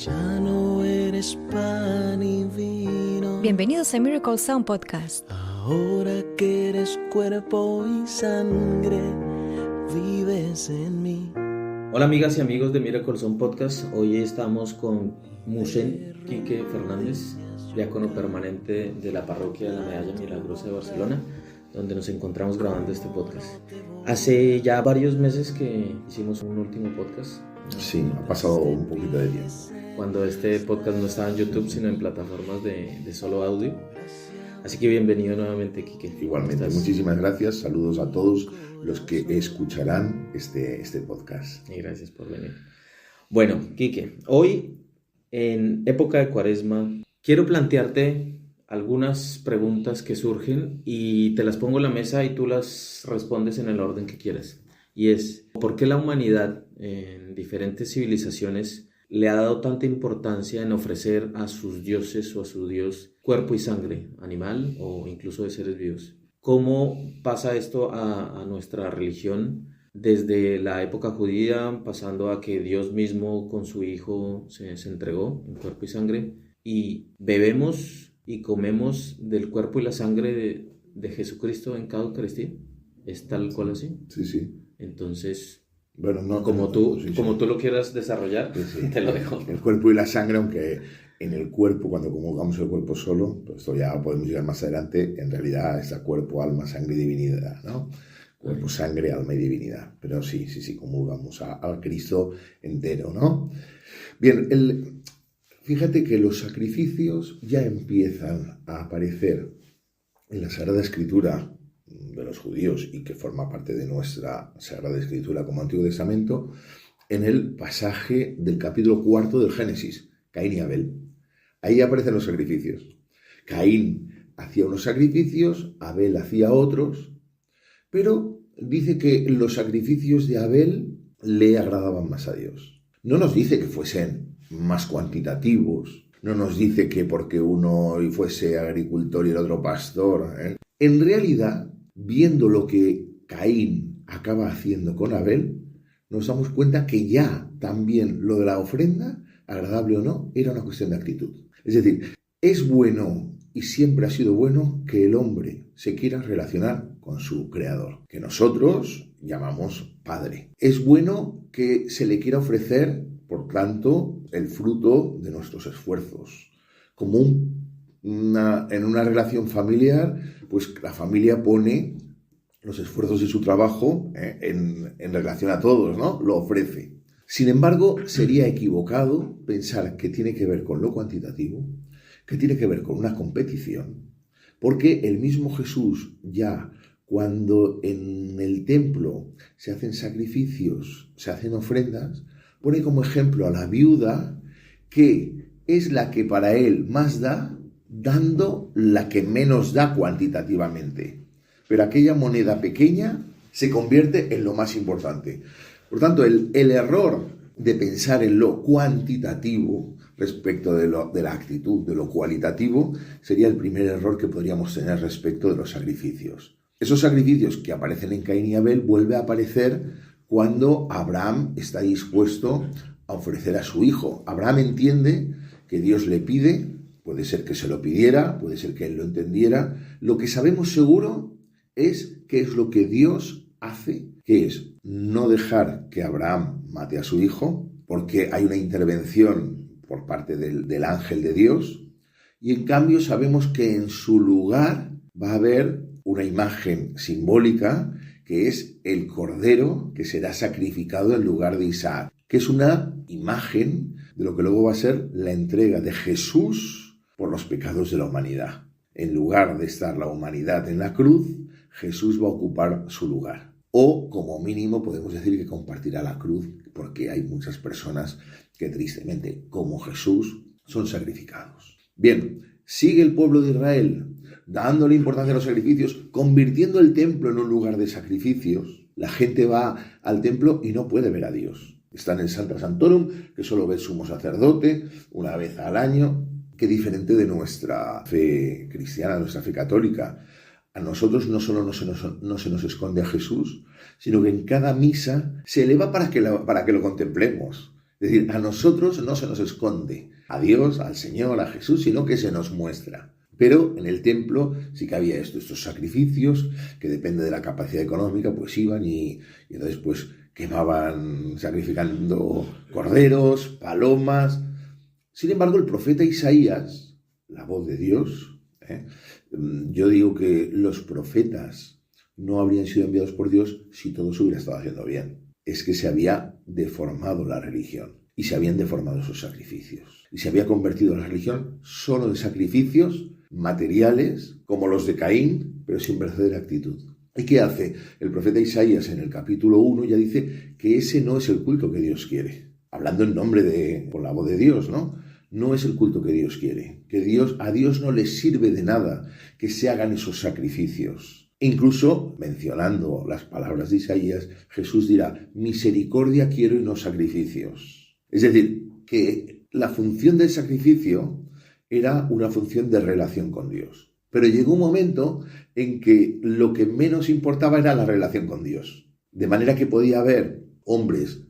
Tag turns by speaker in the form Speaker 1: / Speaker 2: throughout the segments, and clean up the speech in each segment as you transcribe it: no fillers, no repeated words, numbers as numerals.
Speaker 1: Ya no eres pan y vino.
Speaker 2: Bienvenidos a Miracle Sound Podcast.
Speaker 1: Ahora que eres cuerpo y sangre, vives en mí.
Speaker 3: Hola amigas y amigos de Miracle Sound Podcast. Hoy estamos con Musen Quique Fernández, diácono permanente de la parroquia de la Medalla Milagrosa de Barcelona, donde nos encontramos grabando este podcast. Hace ya varios meses que hicimos un último podcast.
Speaker 4: Sí, ha pasado un poquito de tiempo.
Speaker 3: Cuando este podcast no estaba en YouTube, sino en plataformas de solo audio. Así que bienvenido nuevamente, Quique.
Speaker 4: Igualmente, muchísimas gracias. Saludos a todos los que escucharán este podcast.
Speaker 3: Y gracias por venir. Bueno, Quique, hoy en época de Cuaresma quiero plantearte algunas preguntas que surgen y te las pongo en la mesa y tú las respondes en el orden que quieras. Y es, ¿por qué la humanidad en diferentes civilizaciones le ha dado tanta importancia en ofrecer a sus dioses o a su dios cuerpo y sangre, animal o incluso de seres vivos? ¿Cómo pasa esto a nuestra religión desde la época judía, pasando a que Dios mismo con su Hijo se entregó en cuerpo y sangre y bebemos y comemos del cuerpo y la sangre de Jesucristo en cada Eucaristía? ¿Es tal cual así?
Speaker 4: Sí, sí.
Speaker 3: Entonces,
Speaker 4: bueno, no,
Speaker 3: como tú lo quieras desarrollar,
Speaker 4: sí.
Speaker 3: Te lo dejo.
Speaker 4: El cuerpo y la sangre, aunque en el cuerpo, cuando comulgamos el cuerpo solo, pues esto ya podemos llegar más adelante, en realidad está cuerpo, alma, sangre y divinidad, ¿no? Cuerpo, sangre, alma y divinidad. Pero sí, comulgamos a Cristo entero, ¿no? Bien, fíjate que los sacrificios ya empiezan a aparecer en la Sagrada Escritura de los judíos y que forma parte de nuestra Sagrada Escritura como Antiguo Testamento, en el pasaje del capítulo 4 del Génesis, Caín y Abel. Ahí aparecen los sacrificios. Caín hacía unos sacrificios, Abel hacía otros, pero dice que los sacrificios de Abel le agradaban más a Dios. No nos dice que fuesen más cuantitativos, no nos dice que porque uno fuese agricultor y el otro pastor. En realidad, viendo lo que Caín acaba haciendo con Abel, nos damos cuenta que ya también lo de la ofrenda, agradable o no, era una cuestión de actitud. Es decir, es bueno y siempre ha sido bueno que el hombre se quiera relacionar con su creador, que nosotros llamamos Padre. Es bueno que se le quiera ofrecer, por tanto, el fruto de nuestros esfuerzos, como en una relación familiar, pues la familia pone los esfuerzos de su trabajo en relación a todos, ¿no? Lo ofrece. Sin embargo, sería equivocado pensar que tiene que ver con lo cuantitativo, que tiene que ver con una competición, porque el mismo Jesús ya cuando en el templo se hacen sacrificios, se hacen ofrendas, pone como ejemplo a la viuda que es la que para él más da, dando la que menos da cuantitativamente. Pero aquella moneda pequeña se convierte en lo más importante. Por tanto, el error de pensar en lo cuantitativo respecto de la actitud, de lo cualitativo, sería el primer error que podríamos tener respecto de los sacrificios. Esos sacrificios que aparecen en Caín y Abel vuelven a aparecer cuando Abraham está dispuesto a ofrecer a su hijo. Abraham entiende que Dios le pide, puede ser que se lo pidiera, puede ser que él lo entendiera. Lo que sabemos seguro es qué es lo que Dios hace, que es no dejar que Abraham mate a su hijo, porque hay una intervención por parte del ángel de Dios, y en cambio sabemos que en su lugar va a haber una imagen simbólica, que es el cordero que será sacrificado en lugar de Isaac, que es una imagen de lo que luego va a ser la entrega de Jesús por los pecados de la humanidad. En lugar de estar la humanidad en la cruz, Jesús va a ocupar su lugar. O, como mínimo, podemos decir que compartirá la cruz, porque hay muchas personas que tristemente, como Jesús, son sacrificados. Bien, sigue el pueblo de Israel dándole importancia a los sacrificios, convirtiendo el templo en un lugar de sacrificios. La gente va al templo y no puede ver a Dios. Está en el Sancta Sanctorum, que solo ve el sumo sacerdote una vez al año. Qué diferente de nuestra fe cristiana, nuestra fe católica. A nosotros no solo no se nos esconde a Jesús, sino que en cada misa se eleva para que lo contemplemos. Es decir, a nosotros no se nos esconde a Dios, al Señor, a Jesús, sino que se nos muestra. Pero en el templo sí que había estos sacrificios que depende de la capacidad económica, pues iban y entonces pues quemaban sacrificando corderos, palomas. Sin embargo, el profeta Isaías, la voz de Dios, yo digo que los profetas no habrían sido enviados por Dios si todo se hubiera estado haciendo bien. Es que se había deformado la religión y se habían deformado esos sacrificios. Y se había convertido la religión solo en sacrificios materiales, como los de Caín, pero sin verdadera actitud. ¿Y qué hace? El profeta Isaías en el capítulo 1 ya dice que ese no es el culto que Dios quiere. Hablando en nombre con la voz de Dios, ¿no? No es el culto que Dios quiere. A Dios no le sirve de nada que se hagan esos sacrificios. Incluso, mencionando las palabras de Isaías, Jesús dirá, misericordia quiero y no sacrificios. Es decir, que la función del sacrificio era una función de relación con Dios. Pero llegó un momento en que lo que menos importaba era la relación con Dios. De manera que podía haber hombres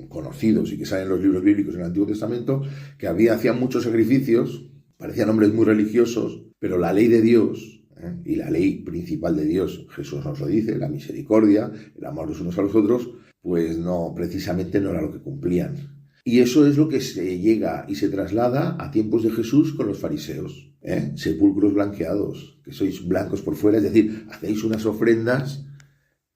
Speaker 4: conocidos y que salen en los libros bíblicos en el Antiguo Testamento que hacían muchos sacrificios, parecían hombres muy religiosos, pero la ley de Dios y la ley principal de Dios, Jesús nos lo dice, la misericordia, el amor los unos a los otros, pues no, precisamente no era lo que cumplían. Y eso es lo que se llega y se traslada a tiempos de Jesús con los fariseos. Sepulcros blanqueados, que sois blancos por fuera, es decir, hacéis unas ofrendas.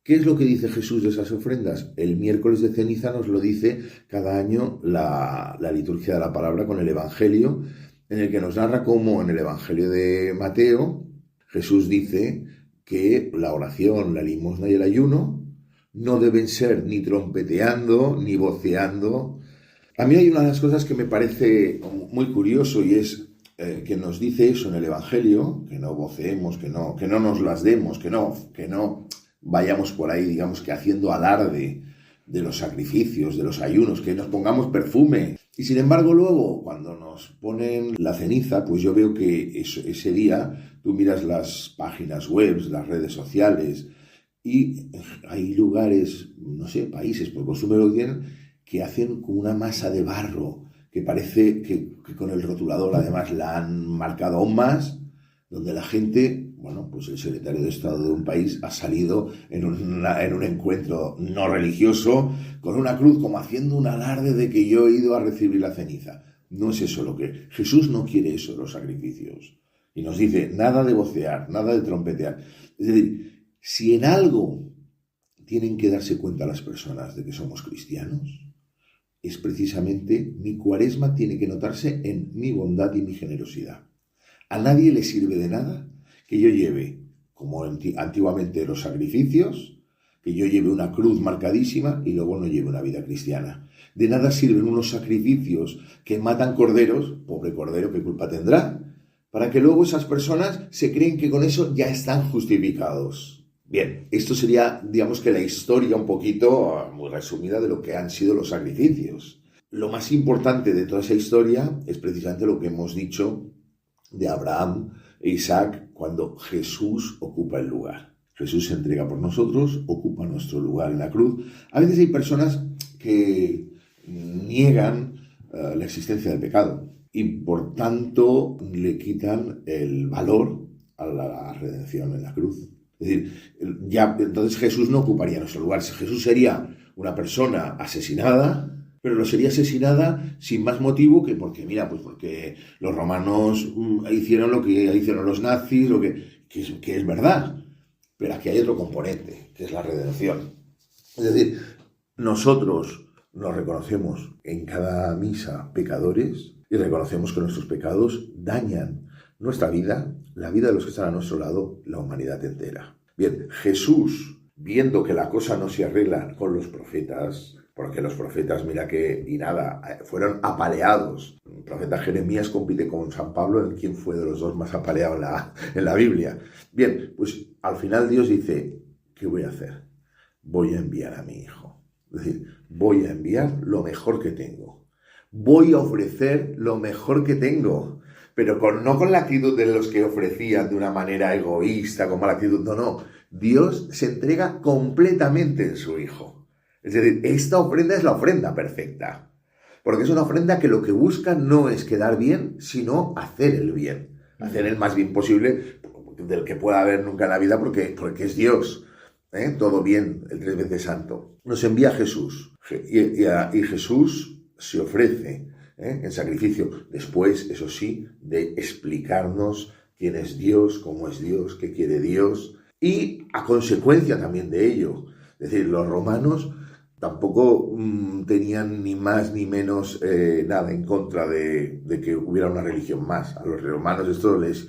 Speaker 4: ¿Qué es lo que dice Jesús de esas ofrendas? El miércoles de ceniza nos lo dice cada año la liturgia de la palabra con el Evangelio, en el que nos narra cómo en el Evangelio de Mateo Jesús dice que la oración, la limosna y el ayuno no deben ser ni trompeteando ni voceando. A mí hay una de las cosas que me parece muy curioso y es que nos dice eso en el Evangelio, que no voceemos, que no nos las demos, que no vayamos por ahí, digamos que haciendo alarde de los sacrificios, de los ayunos, que nos pongamos perfume. Y sin embargo luego, cuando nos ponen la ceniza, pues yo veo que ese día tú miras las páginas web, las redes sociales, y hay lugares, no sé, países, por costumbre lo tienen, que hacen como una masa de barro, que parece que con el rotulador además la han marcado aún más, donde la gente, bueno, pues el secretario de Estado de un país ha salido en un encuentro no religioso con una cruz como haciendo un alarde de que yo he ido a recibir la ceniza. No es eso lo que... Jesús no quiere eso de los sacrificios. Y nos dice, nada de vocear, nada de trompetear. Es decir, si en algo tienen que darse cuenta las personas de que somos cristianos, es precisamente mi cuaresma tiene que notarse en mi bondad y mi generosidad. A nadie le sirve de nada que yo lleve, como antiguamente los sacrificios, que yo lleve una cruz marcadísima y luego no lleve una vida cristiana. De nada sirven unos sacrificios que matan corderos, pobre cordero, ¿qué culpa tendrá? Para que luego esas personas se creen que con eso ya están justificados. Bien, esto sería, digamos que la historia un poquito muy resumida de lo que han sido los sacrificios. Lo más importante de toda esa historia es precisamente lo que hemos dicho de Abraham e Isaac cuando Jesús ocupa el lugar. Jesús se entrega por nosotros, ocupa nuestro lugar en la cruz. A veces hay personas que niegan la existencia del pecado y por tanto le quitan el valor a la redención en la cruz. Es decir, ya entonces Jesús no ocuparía nuestro lugar. Jesús sería una persona asesinada, pero no sería asesinada sin más motivo que porque, mira, pues porque los romanos hicieron lo que hicieron los nazis, que es verdad. Pero aquí hay otro componente, que es la redención. Es decir, nosotros nos reconocemos en cada misa pecadores y reconocemos que nuestros pecados dañan nuestra vida, la vida de los que están a nuestro lado, la humanidad entera. Bien, Jesús, viendo que la cosa no se arregla con los profetas, porque los profetas, fueron apaleados. El profeta Jeremías compite con San Pablo en quién fue de los dos más apaleado en la Biblia. Bien, pues al final Dios dice, ¿qué voy a hacer? Voy a enviar a mi hijo. Es decir, voy a enviar lo mejor que tengo. Voy a ofrecer lo mejor que tengo. Pero no con la actitud de los que ofrecían de una manera egoísta, con mala actitud. No. Dios se entrega completamente en su Hijo. Es decir, esta ofrenda es la ofrenda perfecta. Porque es una ofrenda que lo que busca no es quedar bien, sino hacer el bien. Hacer el más bien posible del que pueda haber nunca en la vida, porque es Dios. Todo bien, el 3 veces santo. Nos envía Jesús. Y Jesús se ofrece en sacrificio. Después, eso sí, de explicarnos quién es Dios, cómo es Dios, qué quiere Dios. Y a consecuencia también de ello. Es decir, los romanos tampoco tenían ni más ni menos nada en contra de que hubiera una religión más. A los romanos esto les...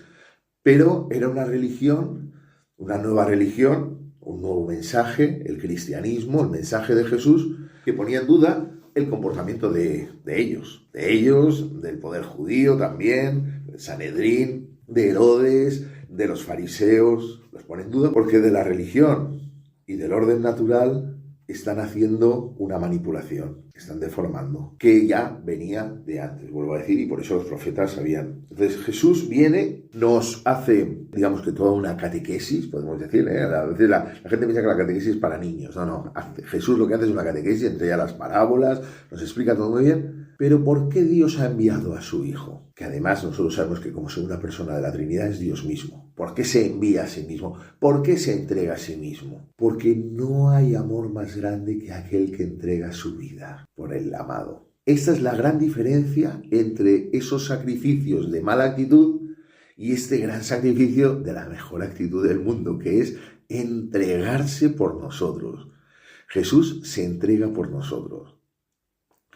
Speaker 4: Pero era una religión, una nueva religión, un nuevo mensaje, el cristianismo, el mensaje de Jesús, que ponía en duda el comportamiento de ellos, del poder judío también, del Sanedrín, de Herodes, de los fariseos. Los pone en duda porque de la religión y del orden natural están haciendo una manipulación, están deformando, que ya venía de antes, vuelvo a decir, y por eso los profetas sabían. Entonces Jesús viene, nos hace, digamos que toda una catequesis, podemos decir, A veces la gente piensa que la catequesis es para niños, no, Jesús lo que hace es una catequesis, entre ellas las parábolas, nos explica todo muy bien. Pero ¿por qué Dios ha enviado a su Hijo? Que además nosotros sabemos que como segunda persona de la Trinidad es Dios mismo. ¿Por qué se envía a sí mismo? ¿Por qué se entrega a sí mismo? Porque no hay amor más grande que aquel que entrega su vida por el amado. Esta es la gran diferencia entre esos sacrificios de mala actitud y este gran sacrificio de la mejor actitud del mundo, que es entregarse por nosotros. Jesús se entrega por nosotros.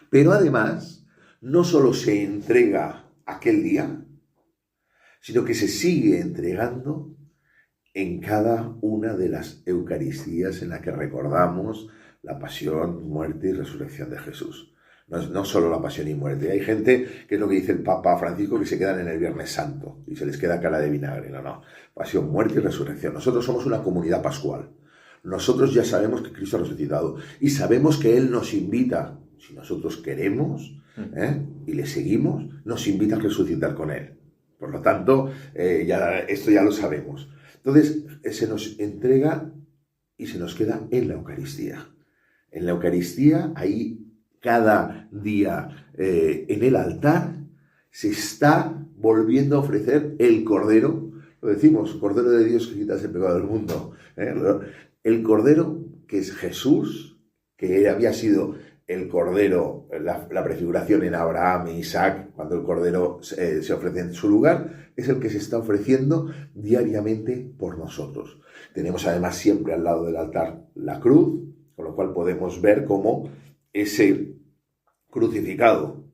Speaker 4: Pero además, no solo se entrega aquel día, sino que se sigue entregando en cada una de las Eucaristías en la que recordamos la pasión, muerte y resurrección de Jesús. No solo la pasión y muerte. Hay gente, que es lo que dice el Papa Francisco, que se quedan en el Viernes Santo y se les queda cara de vinagre. No. Pasión, muerte y resurrección. Nosotros somos una comunidad pascual. Nosotros ya sabemos que Cristo ha resucitado y sabemos que Él nos invita, si nosotros queremos y le seguimos, nos invita a resucitar con Él. Por lo tanto, esto ya lo sabemos. Entonces, se nos entrega y se nos queda en la Eucaristía. En la Eucaristía, ahí cada día en el altar, se está volviendo a ofrecer el Cordero. Lo decimos, Cordero de Dios que quitas el pecado del mundo. El Cordero que es Jesús, que había sido el Cordero, la prefiguración en Abraham e Isaac, cuando el Cordero se ofrece en su lugar, es el que se está ofreciendo diariamente por nosotros. Tenemos además siempre al lado del altar la cruz, con lo cual podemos ver cómo ese crucificado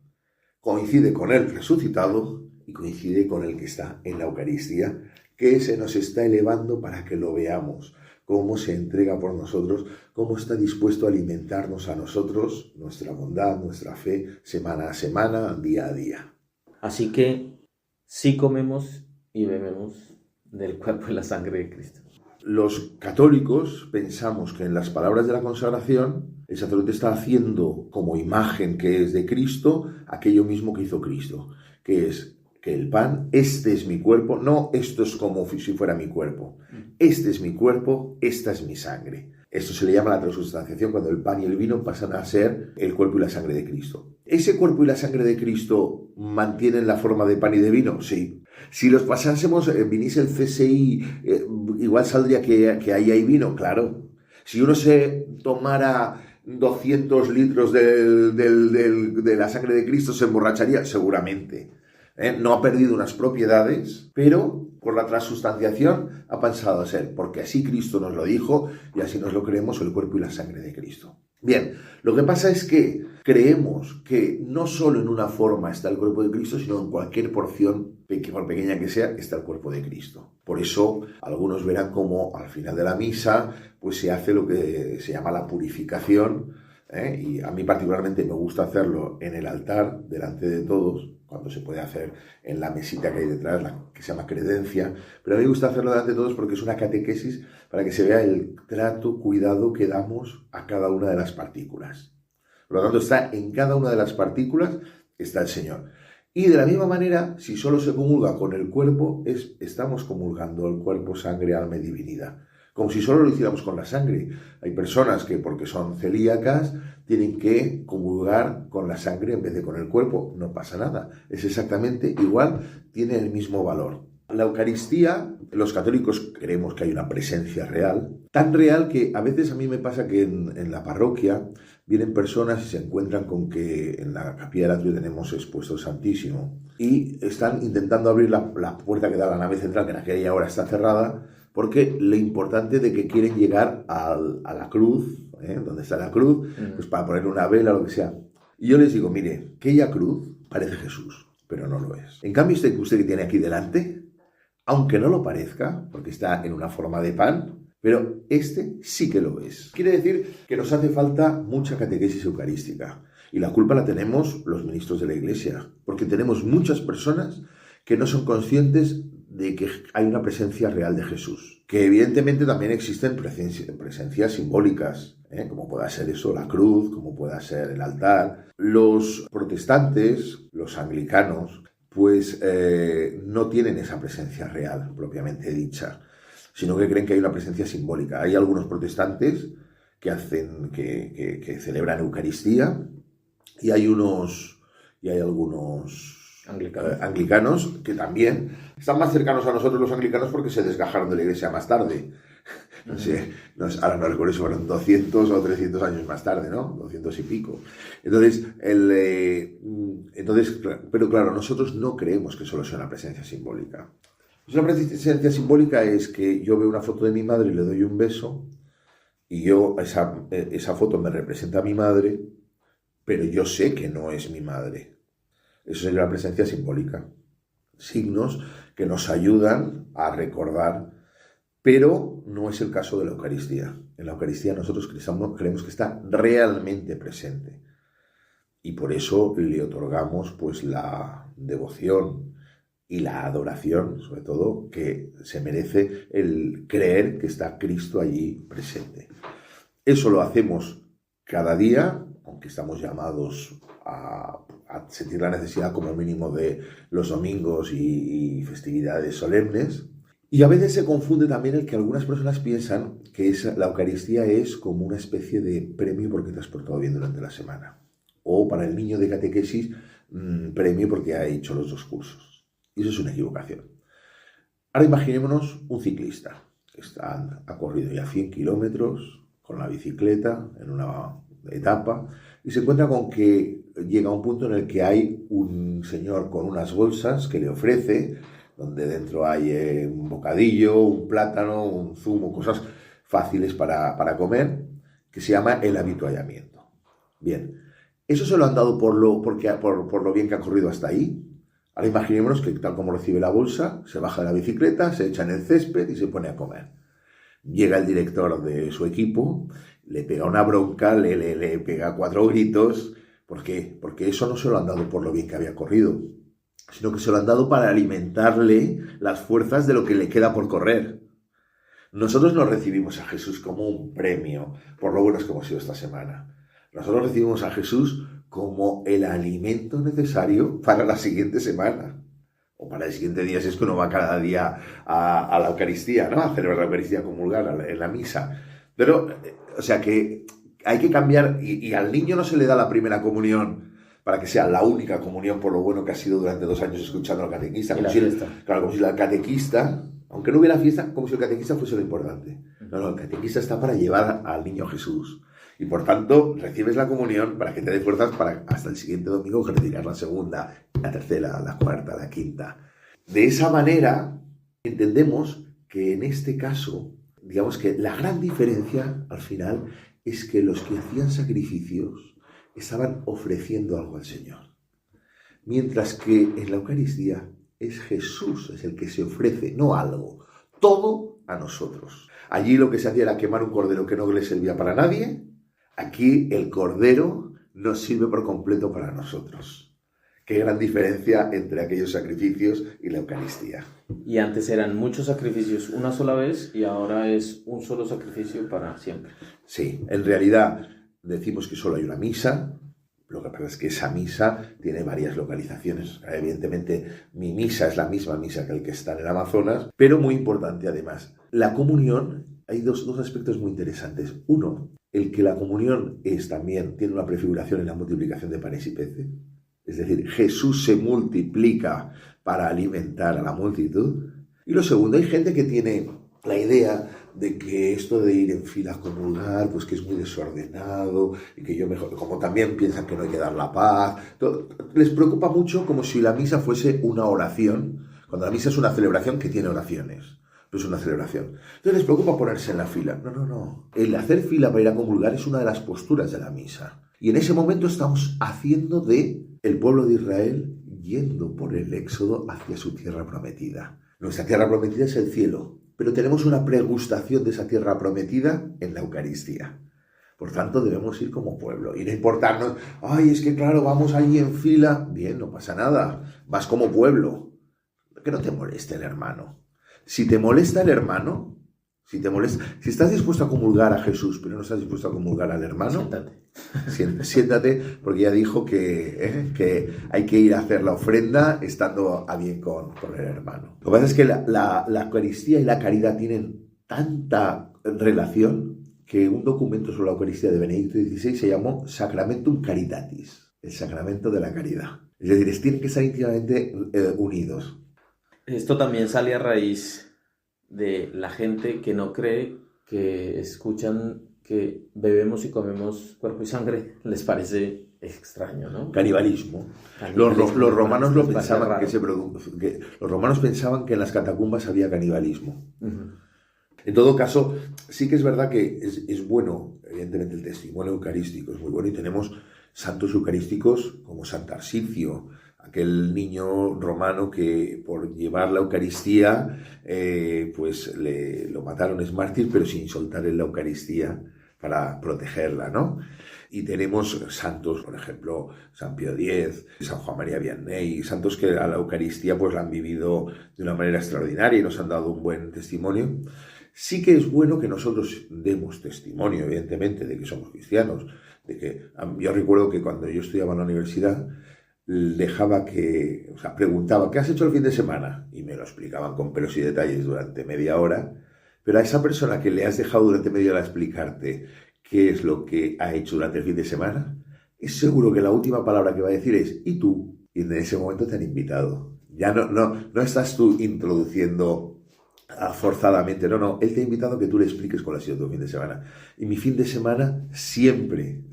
Speaker 4: coincide con el resucitado y coincide con el que está en la Eucaristía, que se nos está elevando para que lo veamos, cómo se entrega por nosotros, cómo está dispuesto a alimentarnos a nosotros, nuestra bondad, nuestra fe, semana a semana, día a día.
Speaker 3: Así que sí comemos y bebemos del cuerpo y la sangre de Cristo.
Speaker 4: Los católicos pensamos que en las palabras de la consagración el sacerdote está haciendo como imagen que es de Cristo aquello mismo que hizo Cristo, que es que el pan, este es mi cuerpo, no esto es como si fuera mi cuerpo, este es mi cuerpo, esta es mi sangre. Esto se le llama la transustanciación, cuando el pan y el vino pasan a ser el cuerpo y la sangre de Cristo. ¿Ese cuerpo y la sangre de Cristo mantienen la forma de pan y de vino? Sí. Si los pasásemos, viniese el CSI, igual saldría que ahí hay vino, claro. Si uno se tomara 200 litros de la sangre de Cristo, ¿se emborracharía? Seguramente. No ha perdido unas propiedades, pero por la transustanciación ha pasado a ser, porque así Cristo nos lo dijo y así nos lo creemos, el cuerpo y la sangre de Cristo. Bien, lo que pasa es que creemos que no solo en una forma está el cuerpo de Cristo, sino en cualquier porción, por pequeña que sea, está el cuerpo de Cristo. Por eso algunos verán como al final de la misa pues se hace lo que se llama la purificación, y a mí particularmente me gusta hacerlo en el altar, delante de todos, cuando se puede hacer en la mesita que hay detrás, que se llama credencia, pero a mí me gusta hacerlo delante de todos porque es una catequesis para que se vea el trato, cuidado que damos a cada una de las partículas. Por lo tanto, está en cada una de las partículas, está el Señor. Y de la misma manera, si solo se comulga con el cuerpo, estamos comulgando el cuerpo, sangre, alma y divinidad. como si solo lo hiciéramos con la sangre. Hay personas que, porque son celíacas, tienen que comulgar con la sangre en vez de con el cuerpo. No pasa nada, es exactamente igual, tiene el mismo valor. La Eucaristía, los católicos creemos que hay una presencia real, tan real que a veces a mí me pasa que en la parroquia vienen personas y se encuentran con que en la capilla del atrio tenemos expuesto el Santísimo y están intentando abrir la puerta que da a la nave central, que en aquella hora está cerrada, porque lo importante de que quieren llegar a la cruz, donde está la cruz, pues para poner una vela o lo que sea. Y yo les digo, mire, aquella cruz parece Jesús, pero no lo es. En cambio, usted que tiene aquí delante, aunque no lo parezca, porque está en una forma de pan, pero este sí que lo es. Quiere decir que nos hace falta mucha catequesis eucarística. Y la culpa la tenemos los ministros de la Iglesia, porque tenemos muchas personas que no son conscientes de que hay una presencia real de Jesús. Que evidentemente también existen presencias simbólicas, como pueda ser eso, la cruz, como pueda ser el altar. Los protestantes, los anglicanos, pues no tienen esa presencia real, propiamente dicha, sino que creen que hay una presencia simbólica. Hay algunos protestantes que celebran Eucaristía y hay algunos anglicanos que también están más cercanos a nosotros los anglicanos porque se desgajaron de la Iglesia más tarde. No sé, ahora no recuerdo si fueron 200 o 300 años más tarde, ¿no? 200 y pico. Entonces, pero claro, nosotros no creemos que solo sea una presencia simbólica. Pues una presencia simbólica es que yo veo una foto de mi madre y le doy un beso y esa foto me representa a mi madre, pero yo sé que no es mi madre. Eso sería la presencia simbólica. Signos que nos ayudan a recordar, pero no es el caso de la Eucaristía. En la Eucaristía nosotros creemos que está realmente presente. Y por eso le otorgamos pues la devoción y la adoración, sobre todo, que se merece el creer que está Cristo allí presente. Eso lo hacemos cada día, aunque estamos llamados a sentir la necesidad como mínimo de los domingos y festividades solemnes. Y a veces se confunde también el que algunas personas piensan que la Eucaristía es como una especie de premio porque te has portado bien durante la semana. O para el niño de catequesis, premio porque ha hecho los 2 cursos. Y eso es una equivocación. Ahora imaginémonos un ciclista que ha corrido ya 100 kilómetros con la bicicleta en una etapa y se encuentra con que llega a un punto en el que hay un señor con unas bolsas que le ofrece, donde dentro hay un bocadillo, un plátano, un zumo, cosas fáciles para comer, que se llama el avituallamiento. Bien, eso se lo han dado por lo bien que ha corrido hasta ahí. Ahora imaginémonos que tal como recibe la bolsa, se baja de la bicicleta, se echa en el césped y se pone a comer. Llega el director de su equipo, le pega una bronca, le pega 4 gritos. ¿Por qué? Porque eso no se lo han dado por lo bien que había corrido, sino que se lo han dado para alimentarle las fuerzas de lo que le queda por correr. Nosotros no recibimos a Jesús como un premio por lo buenos que hemos sido esta semana. Nosotros recibimos a Jesús como el alimento necesario para la siguiente semana. O para el siguiente día, si es que uno va cada día a la Eucaristía, ¿no? A celebrar la Eucaristía, a comulgar en la misa. Pero, o sea que hay que cambiar, y al niño no se le da la primera comunión para que sea la única comunión por lo bueno que ha sido durante 2 años escuchando al catequista. Como si el catequista, aunque no hubiera fiesta, como si el catequista fuese lo importante. No, el catequista está para llevar al niño a Jesús. Y por tanto, recibes la comunión para que te dé fuerzas para hasta el siguiente domingo que recibirás la segunda, la tercera, la cuarta, la quinta. De esa manera, entendemos que en este caso, digamos que la gran diferencia al final es que los que hacían sacrificios estaban ofreciendo algo al Señor. Mientras que en la Eucaristía es Jesús es el que se ofrece, no algo, todo a nosotros. Allí lo que se hacía era quemar un cordero que no le servía para nadie. Aquí el cordero nos sirve por completo para nosotros. Qué gran diferencia entre aquellos sacrificios y la Eucaristía.
Speaker 3: Y antes eran muchos sacrificios una sola vez y ahora es un solo sacrificio para siempre.
Speaker 4: Sí, en realidad decimos que solo hay una misa. Lo que pasa es que esa misa tiene varias localizaciones. Evidentemente, mi misa es la misma misa que el que está en el Amazonas, pero muy importante además, la comunión hay dos aspectos muy interesantes. Uno, el que la comunión tiene una prefiguración en la multiplicación de panes y peces. Es decir, Jesús se multiplica para alimentar a la multitud. Y lo segundo, hay gente que tiene la idea de que esto de ir en fila a comulgar, pues que es muy desordenado y que yo mejor, como también piensan que no hay que dar la paz, les preocupa mucho como si la misa fuese una oración, cuando la misa es una celebración que tiene oraciones, pero es una celebración. Entonces les preocupa ponerse en la fila. No. El hacer fila para ir a comulgar es una de las posturas de la misa. Y en ese momento estamos haciendo de el pueblo de Israel yendo por el éxodo hacia su tierra prometida. Nuestra tierra prometida es el cielo, pero tenemos una pregustación de esa tierra prometida en la Eucaristía. Por tanto, debemos ir como pueblo y no importarnos, es que claro, vamos allí en fila. Bien, no pasa nada, vas como pueblo. Que no te moleste el hermano. Si te molesta el hermano, si estás dispuesto a comulgar a Jesús, pero no estás dispuesto a comulgar al hermano, siéntate, porque ya dijo que hay que ir a hacer la ofrenda estando a bien con el hermano. Lo que pasa es que la Eucaristía y la caridad tienen tanta relación que un documento sobre la Eucaristía de Benedicto XVI se llamó Sacramentum Caritatis, el sacramento de la caridad. Es decir, tienen que estar íntimamente unidos.
Speaker 3: Esto también sale a raíz de la gente que no cree, que escuchan que bebemos y comemos cuerpo y sangre, les parece extraño, ¿no?
Speaker 4: Canibalismo. Los romanos lo pensaban los romanos pensaban que en las catacumbas había canibalismo. Uh-huh. En todo caso, sí que es verdad que es bueno, evidentemente el testimonio eucarístico es muy bueno y tenemos santos eucarísticos como San Tarsicio, aquel niño romano que por llevar la Eucaristía pues lo mataron, es mártir, pero sin soltar en la Eucaristía para protegerla, ¿no? Y tenemos santos, por ejemplo, San Pío X, San Juan María Vianney, santos que a la Eucaristía pues la han vivido de una manera extraordinaria y nos han dado un buen testimonio. Sí que es bueno que nosotros demos testimonio, evidentemente, de que somos cristianos. Yo recuerdo que cuando yo estudiaba en la universidad, preguntaba, ¿qué has hecho el fin de semana? Y me lo explicaban con pelos y detalles durante media hora, pero a esa persona que le has dejado durante media hora explicarte qué es lo que ha hecho durante el fin de semana, es seguro que la última palabra que va a decir es, ¿y tú? Y en ese momento te han invitado. Ya no estás tú introduciendo forzadamente, no, él te ha invitado a que tú le expliques cuál ha sido tu fin de semana. Y mi fin de semana siempre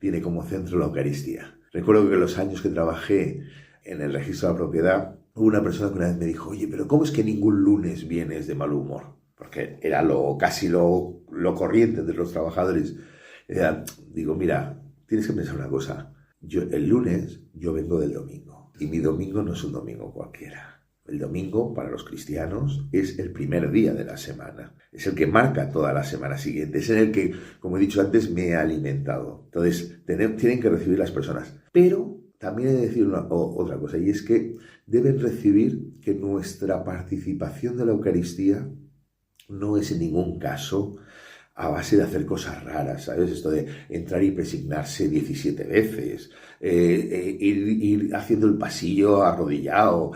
Speaker 4: tiene como centro la Eucaristía. Recuerdo que en los años que trabajé en el registro de la propiedad, hubo una persona que una vez me dijo, oye, pero ¿cómo es que ningún lunes vienes de mal humor? Porque era casi lo corriente de los trabajadores. Digo, mira, tienes que pensar una cosa. El lunes yo vengo del domingo y mi domingo no es un domingo cualquiera. El domingo, para los cristianos, es el primer día de la semana. Es el que marca toda la semana siguiente. Es en el que, como he dicho antes, me he alimentado. Entonces, tienen que recibir las personas. Pero también he de decir otra cosa, y es que deben recibir que nuestra participación de la Eucaristía no es en ningún caso a base de hacer cosas raras, ¿sabes? Esto de entrar y presignarse 17 veces, ir haciendo el pasillo arrodillado,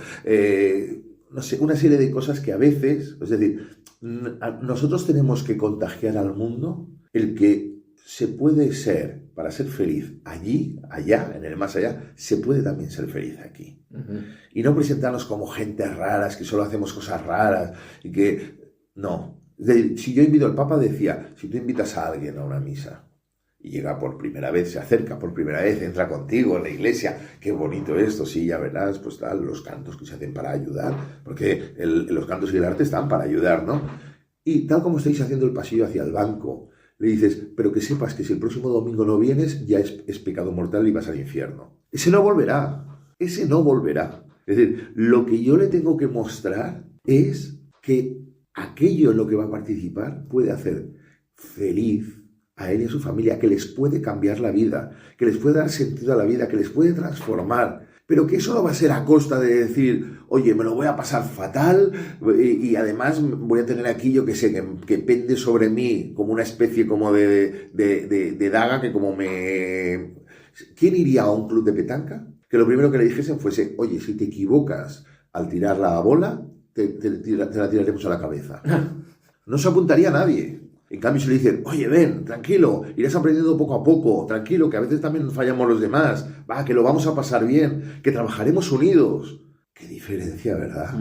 Speaker 4: no sé, una serie de cosas que a veces, es decir, nosotros tenemos que contagiar al mundo el que se puede ser, para ser feliz allí, allá, en el más allá, se puede también ser feliz aquí. Uh-huh. Y no presentarnos como gente raras, que solo hacemos cosas raras, y que, no. Si yo invito, el Papa decía, si tú invitas a alguien a una misa y llega por primera vez, se acerca por primera vez, entra contigo en la iglesia, qué bonito esto, sí, ya verás, pues tal, los cantos que se hacen para ayudar, porque los cantos y el arte están para ayudar, ¿no? Y tal como estáis haciendo el pasillo hacia el banco, le dices, pero que sepas que si el próximo domingo no vienes, ya es pecado mortal y vas al infierno. Ese no volverá. Es decir, lo que yo le tengo que mostrar es que aquello en lo que va a participar puede hacer feliz a él y a su familia, que les puede cambiar la vida, que les puede dar sentido a la vida, que les puede transformar, pero que eso no va a ser a costa de decir, oye, me lo voy a pasar fatal y además voy a tener aquí, yo que sé, que pende sobre mí como una especie como de daga que como me... ¿Quién iría a un club de petanca? Que lo primero que le dijesen fuese, oye, si te equivocas al tirar la bola, te la tiraremos a la cabeza. No se apuntaría a nadie. En cambio, si le dicen, oye, ven, tranquilo, irás aprendiendo poco a poco, tranquilo, que a veces también fallamos los demás, va, que lo vamos a pasar bien, que trabajaremos unidos. Qué diferencia, ¿verdad?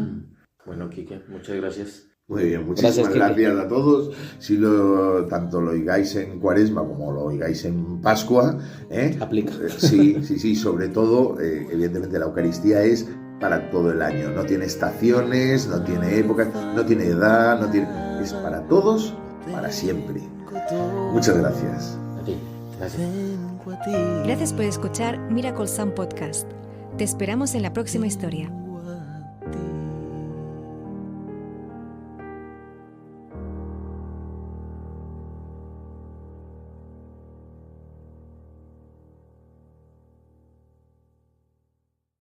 Speaker 3: Bueno, Quique, muchas gracias.
Speaker 4: Muy bien, muchísimas gracias a todos. Si tanto lo oigáis en Cuaresma como lo oigáis en Pascua,
Speaker 3: Aplica.
Speaker 4: Sí, sobre todo, evidentemente la Eucaristía es para todo el año. No tiene estaciones, no tiene épocas, no tiene edad, es para todos, para siempre. Muchas gracias.
Speaker 3: A ti. Gracias.
Speaker 2: Gracias por escuchar Miracle Sound Podcast. Te esperamos en la próxima historia.